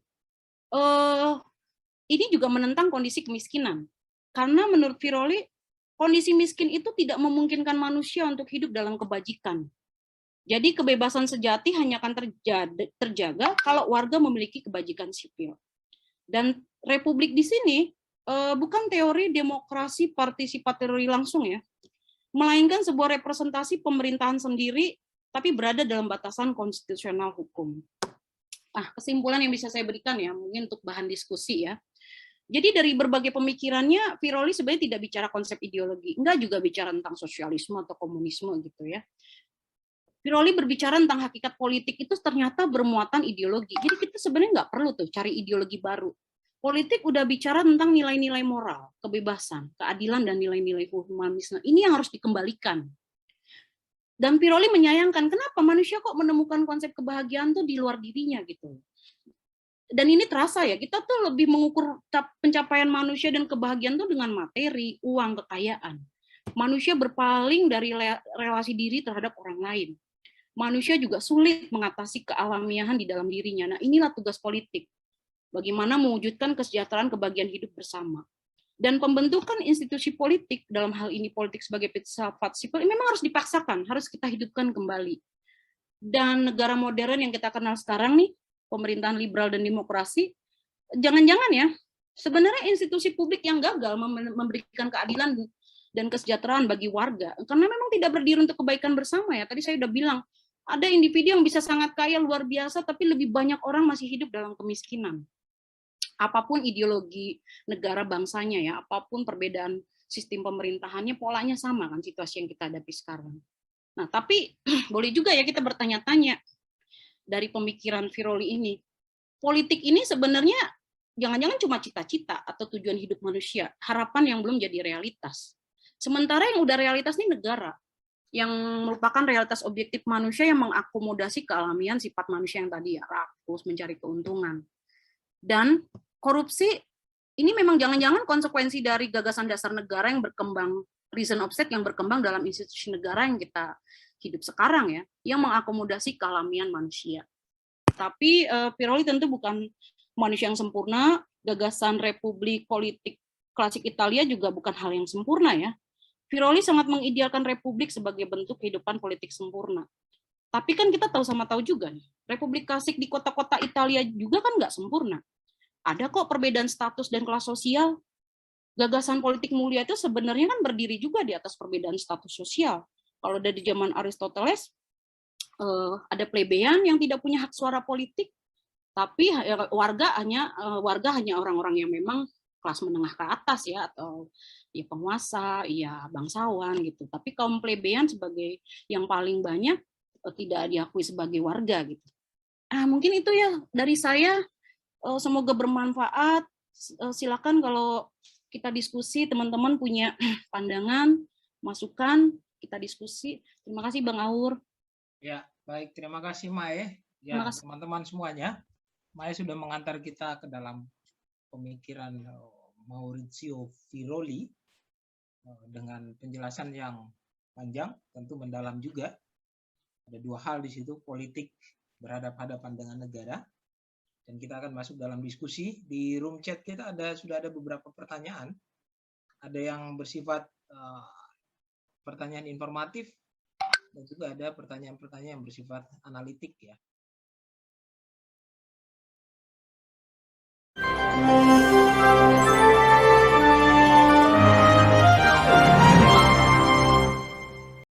ini juga menentang kondisi kemiskinan. Karena menurut Firoli, kondisi miskin itu tidak memungkinkan manusia untuk hidup dalam kebajikan. Jadi kebebasan sejati hanya akan terjaga kalau warga memiliki kebajikan sipil. Dan republik di sini bukan teori demokrasi partisipatori langsung ya, melainkan sebuah representasi pemerintahan sendiri, tapi berada dalam batasan konstitusional hukum. Nah, kesimpulan yang bisa saya berikan ya, mungkin untuk bahan diskusi ya. Jadi dari berbagai pemikirannya, Firoli sebenarnya tidak bicara konsep ideologi, enggak juga bicara tentang sosialisme atau komunisme gitu ya. Firoli berbicara tentang hakikat politik itu ternyata bermuatan ideologi. Jadi kita sebenarnya nggak perlu tuh cari ideologi baru. Politik udah bicara tentang nilai-nilai moral, kebebasan, keadilan, dan nilai-nilai humanisme. Ini yang harus dikembalikan. Dan Firoli menyayangkan kenapa manusia kok menemukan konsep kebahagiaan tuh di luar dirinya gitu. Dan ini terasa ya, kita tuh lebih mengukur pencapaian manusia dan kebahagiaan tuh dengan materi, uang, kekayaan. Manusia berpaling dari relasi diri terhadap orang lain. Manusia juga sulit mengatasi kealamiahan di dalam dirinya. Nah, inilah tugas politik. Bagaimana mewujudkan kesejahteraan kebahagiaan hidup bersama. Dan pembentukan institusi politik, dalam hal ini politik sebagai filsafat sipil, memang harus dipaksakan, harus kita hidupkan kembali. Dan negara modern yang kita kenal sekarang nih, pemerintahan liberal dan demokrasi, jangan-jangan ya, sebenarnya institusi publik yang gagal memberikan keadilan dan kesejahteraan bagi warga, karena memang tidak berdiri untuk kebaikan bersama ya. Tadi saya udah bilang, ada individu yang bisa sangat kaya luar biasa, tapi lebih banyak orang masih hidup dalam kemiskinan. Apapun ideologi negara bangsanya ya, apapun perbedaan sistem pemerintahannya, polanya sama kan situasi yang kita hadapi sekarang. Nah, tapi boleh juga ya kita bertanya-tanya dari pemikiran Firoli ini. Politik ini sebenarnya jangan-jangan cuma cita-cita atau tujuan hidup manusia, harapan yang belum jadi realitas. Sementara yang udah realitas ini negara, yang merupakan realitas objektif manusia yang mengakomodasi kealamian sifat manusia yang tadi ya, rakus, mencari keuntungan. Dan korupsi ini memang jangan-jangan konsekuensi dari gagasan dasar negara yang berkembang, reason of state yang berkembang dalam institusi negara yang kita hidup sekarang ya, yang mengakomodasi kealamian manusia. Tapi Firoli tentu bukan manusia yang sempurna, gagasan republik politik klasik Italia juga bukan hal yang sempurna ya. Firoli sangat mengidealkan republik sebagai bentuk kehidupan politik sempurna. Tapi kan kita tahu juga nih, republik klasik di kota-kota Italia juga kan nggak sempurna. Ada kok perbedaan status dan kelas sosial. Gagasan politik mulia itu sebenarnya kan berdiri juga di atas perbedaan status sosial. Kalau dari zaman Aristoteles, ada plebeyan yang tidak punya hak suara politik, tapi warga hanya orang-orang yang memang kelas menengah ke atas ya, atau ya penguasa, ya bangsawan gitu. Tapi kaum plebeyan sebagai yang paling banyak tidak diakui sebagai warga gitu. Mungkin itu ya dari saya. Semoga bermanfaat. Silakan kalau kita diskusi, teman-teman punya pandangan, masukan, kita diskusi. Terima kasih Bang Aur. Ya, baik. Terima kasih Mae. Ya, teman-teman semuanya. Mae sudah mengantar kita ke dalam pemikiran Maurizio Firoli dengan penjelasan yang panjang, tentu mendalam juga. Ada dua hal di situ, politik berhadapan-hadapan dengan negara. Dan kita akan masuk dalam diskusi. Di room chat kita sudah ada beberapa pertanyaan. Ada yang bersifat pertanyaan informatif, dan juga ada pertanyaan-pertanyaan yang bersifat analitik ya.